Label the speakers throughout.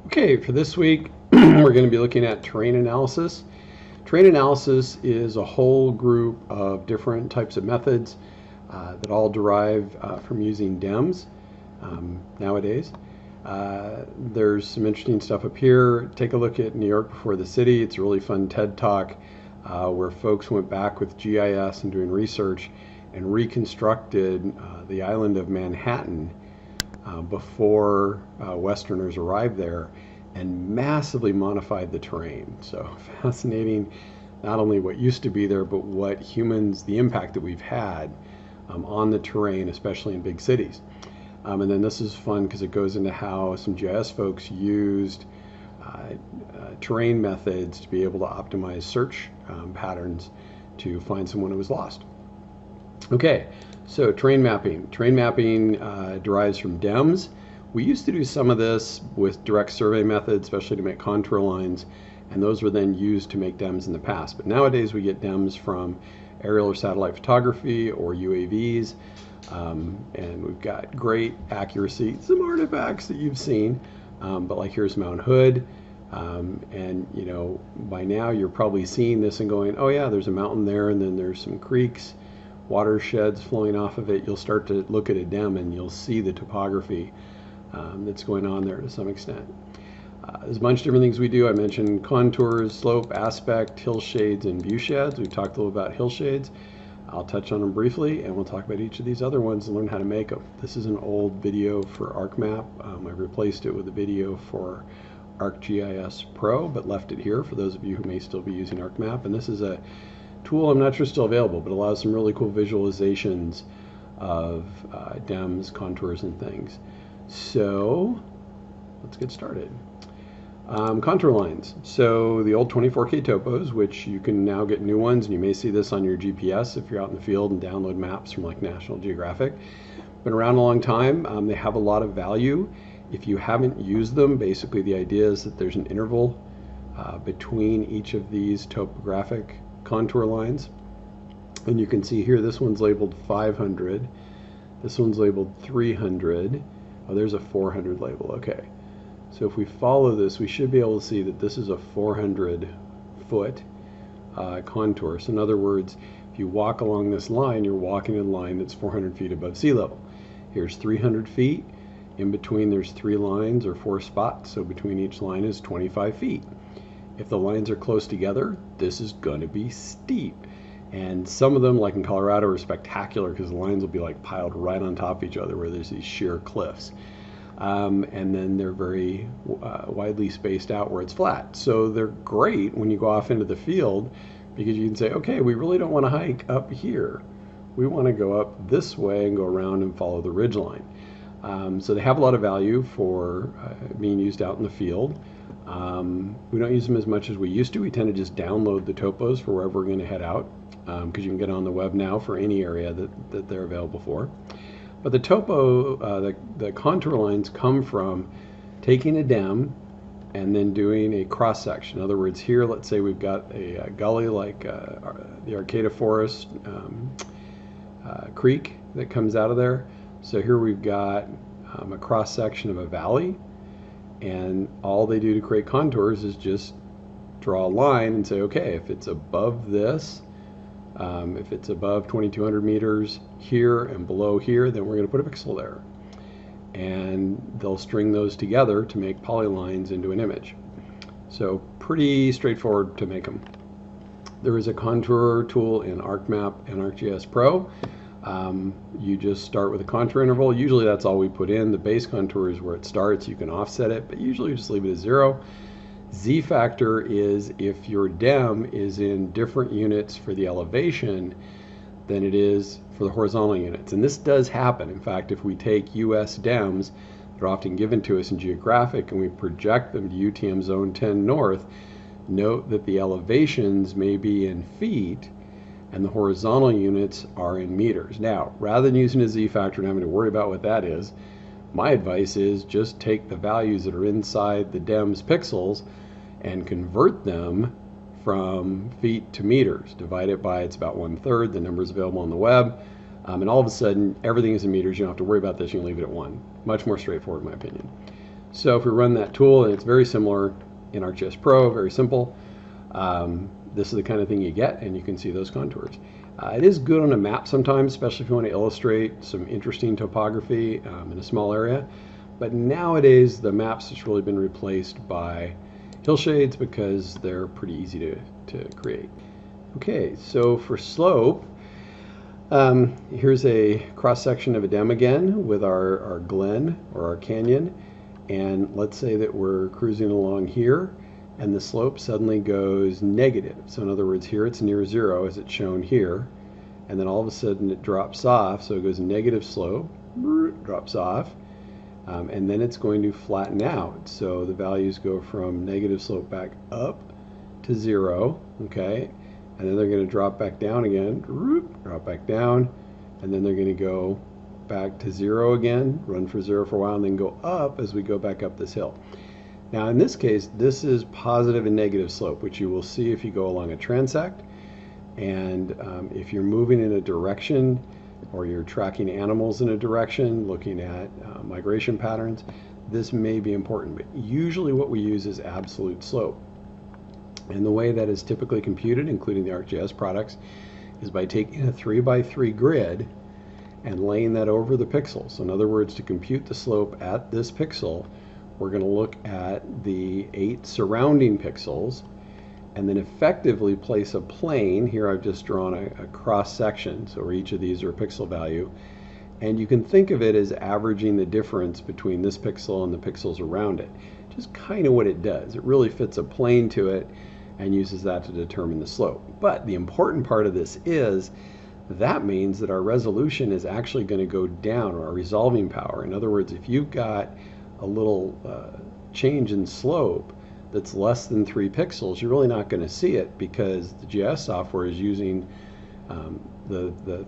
Speaker 1: Okay, for this week, we're going to be looking at terrain analysis. Terrain analysis is a whole group of different types of methods that all derive from using DEMS nowadays. There's some interesting stuff up here. Take a look at New York Before the City. It's a really fun TED Talk where folks went back with GIS and doing research and reconstructed the island of Manhattan before Westerners arrived there and massively modified the terrain. So fascinating, not only what used to be there, but what humans, the impact that we've had on the terrain, especially in big cities. And then this is fun because it goes into how some GIS folks used terrain methods to be able to optimize search patterns to find someone who was lost. Okay, so terrain mapping. Terrain mapping derives from DEMS. We used to do some of this with direct survey methods, especially to make contour lines, and those were then used to make DEMS in the past. But nowadays we get DEMS from aerial or satellite photography or UAVs, and we've got great accuracy. Some artifacts that you've seen, but like here's Mount Hood, and you know, by now you're probably seeing this and going, oh yeah, there's a mountain there, and then there's some creeks, watersheds flowing off of it. You'll start to look at a DEM and you'll see the topography that's going on there to some extent. There's a bunch of different things we do. I mentioned contours, slope, aspect, hillshades, and viewsheds. We've talked a little about hillshades. I'll touch on them briefly, and we'll talk about each of these other ones and learn how to make them. This is an old video for ArcMap. I replaced it with a video for ArcGIS Pro, but left it here for those of you who may still be using ArcMap. And this is a tool I'm not sure still available, but allows some really cool visualizations of DEMS, contours, and things. So let's get started. Contour lines. So the old 24K topos, which you can now get new ones, and you may see this on your GPS if you're out in the field and download maps from like National Geographic. Been around a long time. They have a lot of value. If you haven't used them, basically the idea is that there's an interval between each of these topographic contour lines. And you can see here, this one's labeled 500. This one's labeled 300. Oh, there's a 400 label. Okay. So if we follow this, we should be able to see that this is a 400 foot contour. So in other words, if you walk along this line, you're walking in a line that's 400 feet above sea level. Here's 300 feet. In between, there's 3 lines or 4 spots. So between each line is 25 feet. If the lines are close together, this is going to be steep. And some of them, like in Colorado, are spectacular because the lines will be like piled right on top of each other where there's these sheer cliffs. And then they're very widely spaced out where it's flat. So they're great when you go off into the field because you can say, okay, we really don't want to hike up here. We want to go up this way and go around and follow the ridge line. So they have a lot of value for being used out in the field. We don't use them as much as we used to. We tend to just download the topos for wherever we're going to head out because you can get on the web now for any area that they're available for. But the topo, the contour lines come from taking a DEM and then doing a cross section. In other words, here, let's say we've got a gully like the Arcata Forest creek that comes out of there. So here we've got a cross section of a valley, and all they do to create contours is just draw a line and say, okay, if it's above this, if it's above 2,200 meters here and below here, then we're going to put a pixel there. And they'll string those together to make polylines into an image. So pretty straightforward to make them. There is a contour tool in ArcMap and ArcGIS Pro. You just start with a contour interval. Usually that's all we put in. The base contour is where it starts. You can offset it, but usually you just leave it at 0. Z factor is if your DEM is in different units for the elevation than it is for the horizontal units. And this does happen. In fact, if we take US DEMs that are often given to us in geographic and we project them to UTM Zone 10 North, note that the elevations may be in feet and the horizontal units are in meters. Now, rather than using a Z factor and having to worry about what that is, my advice is just take the values that are inside the DEM's pixels and convert them from feet to meters. Divide it by, it's about 1/3, the number is available on the web, and all of a sudden everything is in meters. You don't have to worry about this, you can leave it at 1. Much more straightforward in my opinion. So if we run that tool, and it's very similar in ArcGIS Pro, very simple, this is the kind of thing you get, and you can see those contours. It is good on a map sometimes, especially if you want to illustrate some interesting topography in a small area. But nowadays, the maps has really been replaced by hillshades because they're pretty easy to create. Okay, so for slope, here's a cross-section of a dam again with our glen or our canyon. And let's say that we're cruising along here and the slope suddenly goes negative. So in other words, here it's near zero as it's shown here. And then all of a sudden it drops off. So it goes negative slope, drops off. And then it's going to flatten out. So the values go from negative slope back up to zero, okay? And then they're going to drop back down again, drop back down, and then they're going to go back to zero again, run for zero for a while, and then go up as we go back up this hill. Now in this case, this is positive and negative slope, which you will see if you go along a transect. And if you're moving in a direction, or you're tracking animals in a direction, looking at migration patterns, this may be important. But usually what we use is absolute slope. And the way that is typically computed, including the ArcGIS products, is by taking a 3x3 grid and laying that over the pixels. So in other words, to compute the slope at this pixel, we're going to look at the 8 surrounding pixels and then effectively place a plane. Here I've just drawn a cross section, so where each of these are a pixel value. And you can think of it as averaging the difference between this pixel and the pixels around it. Just kind of what it does. It really fits a plane to it and uses that to determine the slope. But the important part of this is that means that our resolution is actually going to go down, or our resolving power. In other words, if you've got a little change in slope that's less than 3 pixels, you're really not going to see it because the GIS software is using the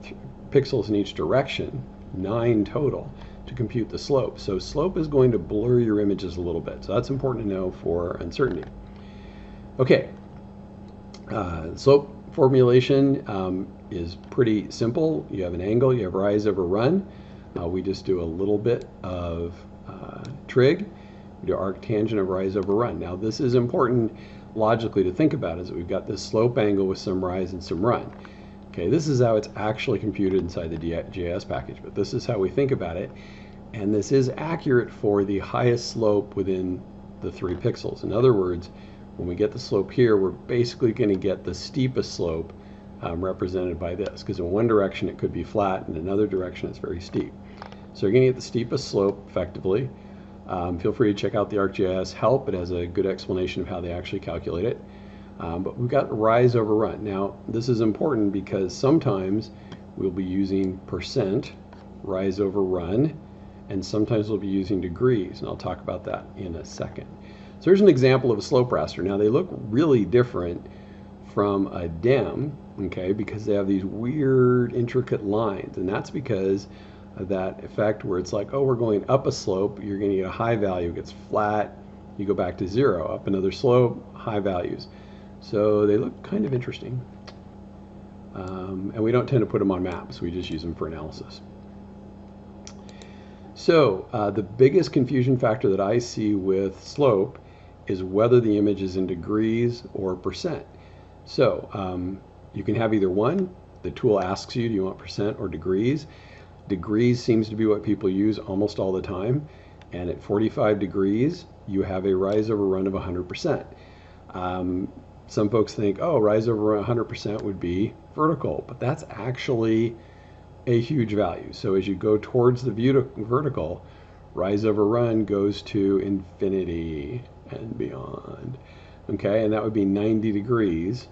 Speaker 1: pixels in each direction, 9 total, to compute the slope. So slope is going to blur your images a little bit. So that's important to know for uncertainty. Okay, slope formulation is pretty simple. You have an angle, you have rise over run. We just do a little bit of trig. We do arctangent of rise over run. Now this is important logically to think about, is that we've got this slope angle with some rise and some run. Okay, this is how it's actually computed inside the GIS package, but this is how we think about it. And this is accurate for the highest slope within the 3 pixels. In other words, when we get the slope here, we're basically going to get the steepest slope represented by this, because in one direction it could be flat, in another direction it's very steep. So you're going to get the steepest slope effectively. Feel free to check out the ArcGIS help. It has a good explanation of how they actually calculate it. But we've got rise over run. Now this is important because sometimes we'll be using percent rise over run, and sometimes we'll be using degrees, and I'll talk about that in a second. So here's an example of a slope raster. Now they look really different from a DEM, okay, because they have these weird intricate lines, and that's because of that effect where it's like, oh, we're going up a slope, you're going to get a high value, it gets flat, you go back to zero, up another slope, high values. So they look kind of interesting. And we don't tend to put them on maps, we just use them for analysis. So the biggest confusion factor that I see with slope is whether the image is in degrees or percent. So you can have either one. The tool asks you, do you want percent or degrees? Degrees seems to be what people use almost all the time. And at 45 degrees, you have a rise over run of 100%. Some folks think, oh, rise over 100% would be vertical, but that's actually a huge value. So as you go towards the vertical, rise over run goes to infinity and beyond. Okay, and that would be 90 degrees.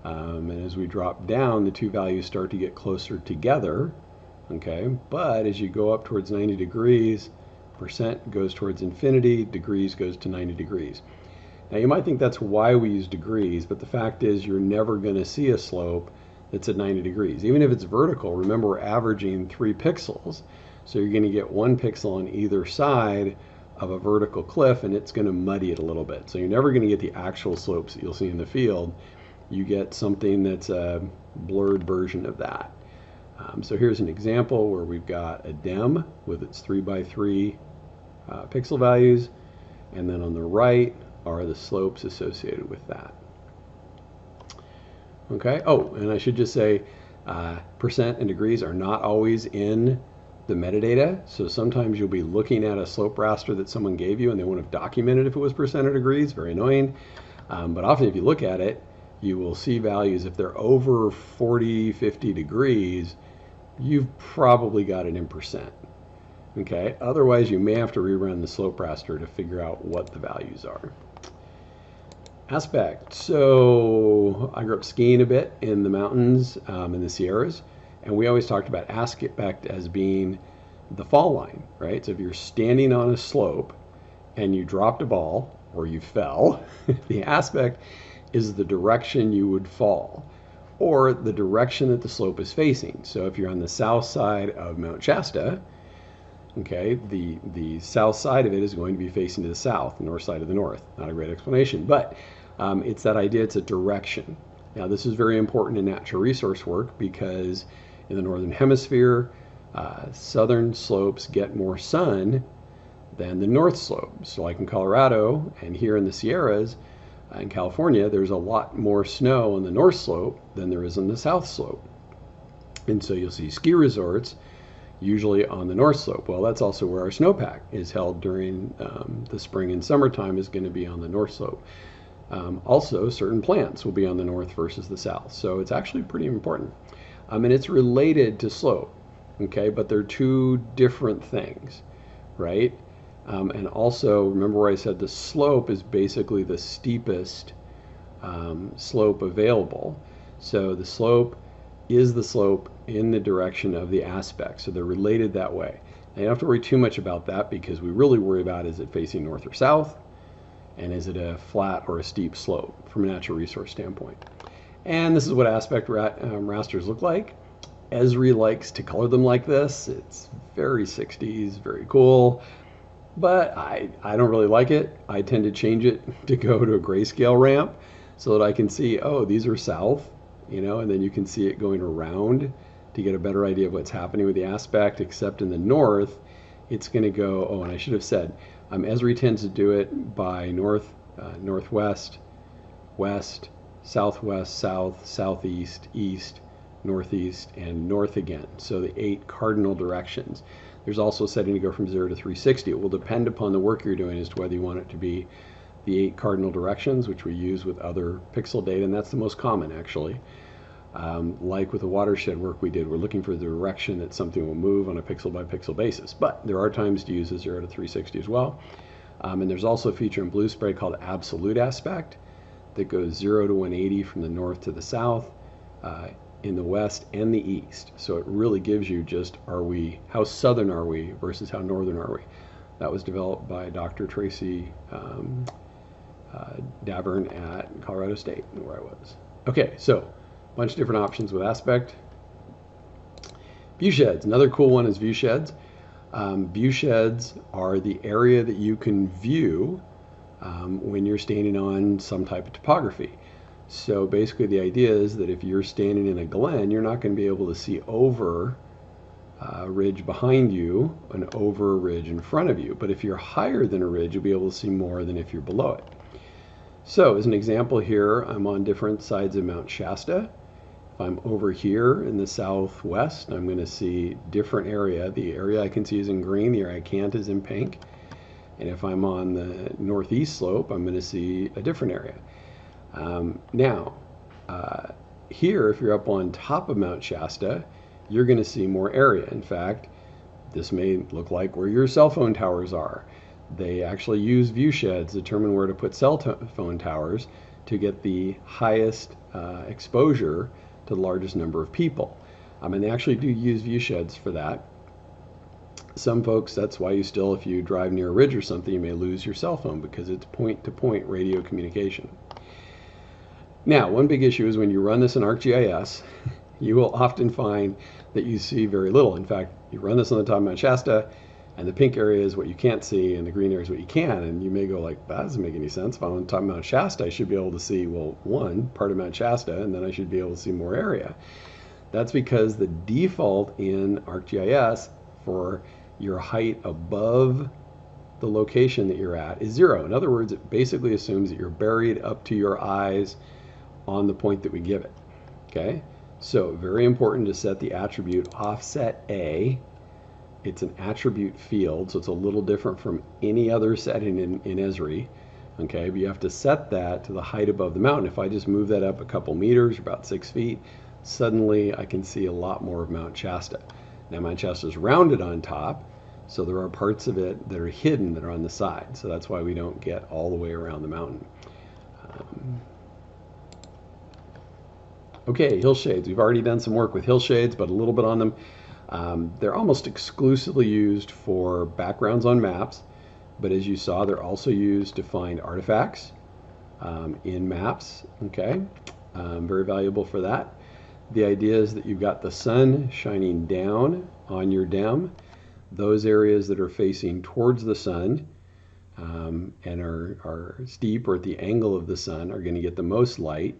Speaker 1: And as we drop down, the two values start to get closer together. Okay, but as you go up towards 90 degrees, percent goes towards infinity, degrees goes to 90 degrees. Now you might think that's why we use degrees, but the fact is you're never going to see a slope that's at 90 degrees. Even if it's vertical, remember we're averaging 3 pixels. So you're going to get 1 pixel on either side of a vertical cliff, and it's going to muddy it a little bit. So you're never going to get the actual slopes that you'll see in the field. You get something that's a blurred version of that. So here's an example where we've got a DEM with its 3x3 pixel values, and then on the right are the slopes associated with that. Okay, oh, and I should just say percent and degrees are not always in the metadata, so sometimes you'll be looking at a slope raster that someone gave you and they won't have documented if it was percent or degrees, very annoying. But often if you look at it, you will see values. If they're over 40, 50 degrees, you've probably got it in percent. Okay, otherwise you may have to rerun the slope raster to figure out what the values are. Aspect. So I grew up skiing a bit in the mountains, in the Sierras, and we always talked about aspect as being the fall line, right? So if you're standing on a slope and you dropped a ball or you fell, the aspect is the direction you would fall, or the direction that the slope is facing. So if you're on the south side of Mount Shasta, okay, the south side of it is going to be facing to the south, the north side of the north. Not a great explanation, but it's that idea, it's a direction. Now this is very important in natural resource work because in the northern hemisphere, southern slopes get more sun than the north slope. So like in Colorado and here in the Sierras, in California, there's a lot more snow on the north slope than there is on the south slope. And so you'll see ski resorts usually on the north slope. Well, that's also where our snowpack is held during the spring and summertime, is going to be on the north slope. Also, certain plants will be on the north versus the south. So it's actually pretty important. And it's related to slope, okay, but they're two different things, right? And also, remember where I said the slope is basically the steepest slope available. So the slope is the slope in the direction of the aspect. So they're related that way. Now, you don't have to worry too much about that because we really worry about, is it facing north or south? And is it a flat or a steep slope from a natural resource standpoint? And this is what aspect rasters look like. Esri likes to color them like this. It's very 60s, very cool. But I don't really like it. I tend to change it to go to a grayscale ramp so that I can see, oh, these are south, you know, and then you can see it going around to get a better idea of what's happening with the aspect, except in the north, it's going to go, oh, and I should have said, Esri tends to do it by north, northwest, west, southwest, south, southeast, east, northeast, and north again. So the 8 cardinal directions. There's also a setting to go from 0 to 360. It will depend upon the work you're doing as to whether you want it to be the 8 cardinal directions, which we use with other pixel data, and that's the most common actually. Like with the watershed work we did, we're looking for the direction that something will move on a pixel by pixel basis. But there are times to use a 0 to 360 as well. And there's also a feature in Blue Spray called absolute aspect that goes 0 to 180 from the north to the south, in the west and the east. So it really gives you just, how southern are we versus how northern are we? That was developed by Dr. Tracy Davern at Colorado State, where I was. Okay, so a bunch of different options with aspect. View sheds. Another cool one is view sheds. View sheds are the area that you can view when you're standing on some type of topography. So basically the idea is that if you're standing in a glen, you're not going to be able to see over a ridge behind you and over a ridge in front of you. But if you're higher than a ridge, you'll be able to see more than if you're below it. So as an example here, I'm on different sides of Mount Shasta. If I'm over here in the southwest, I'm going to see different area. The area I can see is in green, the area I can't is in pink. And if I'm on the northeast slope, I'm going to see a different area. Here, if you're up on top of Mount Shasta, you're going to see more area. In fact, this may look like where your cell phone towers are. They actually use view sheds to determine where to put cell phone towers to get the highest exposure to the largest number of people. And they actually do use view sheds for that. Some folks, that's why you still, if you drive near a ridge or something, you may lose your cell phone because it's point-to-point radio communication. Now, one big issue is when you run this in ArcGIS, you will often find that you see very little. In fact, you run this on the top of Mount Shasta, and the pink area is what you can't see, and the green area is what you can. And you may go like, that doesn't make any sense. If I'm on top of Mount Shasta, I should be able to see, well, one part of Mount Shasta, and then I should be able to see more area. That's because the default in ArcGIS for your height above the location that you're at is 0. In other words, it basically assumes that you're buried up to your eyes on the point that we give it. Okay, so very important to set the attribute offset A. It's an attribute field, so it's a little different from any other setting in Esri. Okay, but you have to set that to the height above the mountain. If I just move that up a couple meters, about 6 feet, suddenly I can see a lot more of Mount Shasta. Now Mount Shasta is rounded on top, so there are parts of it that are hidden that are on the side. So that's why we don't get all the way around the mountain. Okay, hillshades. We've already done some work with hillshades, but a little bit on them. They're almost exclusively used for backgrounds on maps, but as you saw, they're also used to find artifacts in maps. Okay, very valuable for that. The idea is that you've got the sun shining down on your DEM. Those areas that are facing towards the sun and are steep or at the angle of the sun are going to get the most light.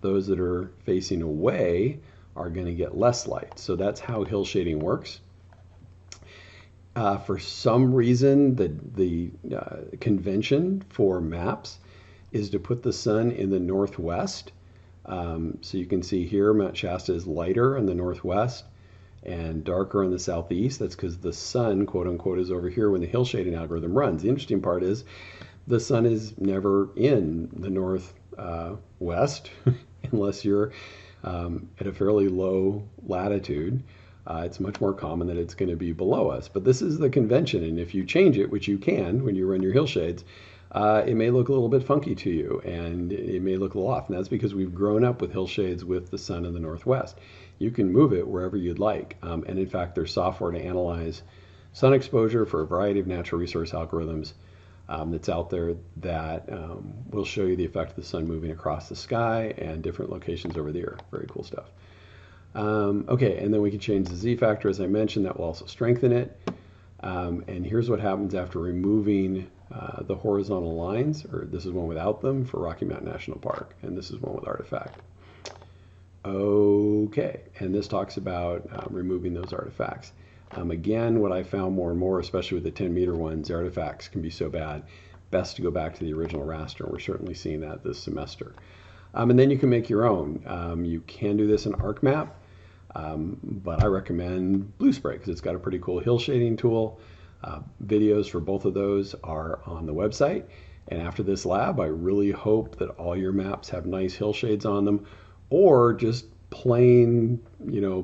Speaker 1: Those that are facing away are going to get less light. So that's how hill shading works. For some reason, the convention for maps is to put the sun in the northwest. So you can see here Mount Shasta is lighter in the northwest and darker in the southeast. That's because the sun, quote unquote, is over here when the hill shading algorithm runs. The interesting part is the sun is never in the northwest unless you're at a fairly low latitude. It's much more common that it's going to be below us. But this is the convention, and if you change it, which you can when you run your hill shades, it may look a little bit funky to you, and it may look a little off. And that's because we've grown up with hill shades with the sun in the northwest. You can move it wherever you'd like. And in fact, there's software to analyze sun exposure for a variety of natural resource algorithms that's out there that will show you the effect of the sun moving across the sky and different locations over the earth. Very cool stuff. Okay, and then we can change the Z factor, as I mentioned. That will also strengthen it. And here's what happens after removing the horizontal lines, or this is one without them for Rocky Mountain National Park, and this is one with artifact. Okay, and this talks about removing those artifacts. Again, what I found more and more, especially with the 10-meter ones, the artifacts can be so bad, best to go back to the original raster, and we're certainly seeing that this semester. And then you can make your own. You can do this in ArcMap, but I recommend Blue Spray because it's got a pretty cool hill shading tool. Videos for both of those are on the website. And after this lab, I really hope that all your maps have nice hill shades on them, or just plain,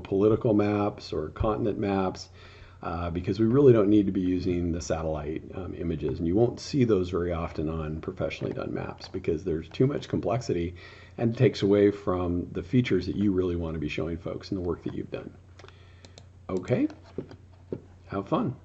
Speaker 1: political maps or continent maps, because we really don't need to be using the satellite images. And you won't see those very often on professionally done maps because there's too much complexity and it takes away from the features that you really want to be showing folks in the work that you've done. Okay, have fun.